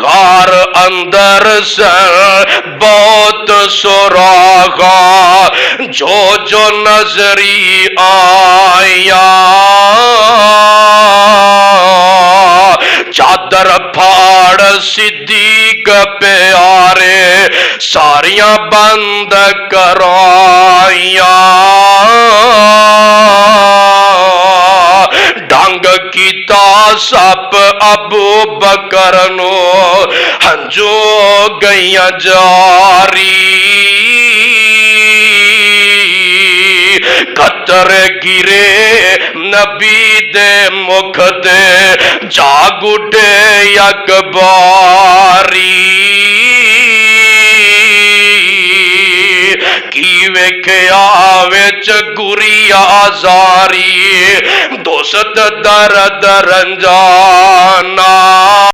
गार अंदर से बहुत सुरागा जो जो नजरी आया चादर फाड़ सिद्दीक प्यारे सारियां बंद कराया ढंग कीता सप अबू बकर नो हंजू गईया जारी कतर गिरे नबी दे मुख दे जाग उठे अकबारी की वेख्या विच गुरिया जारी दोस्त दर दर रंजाना।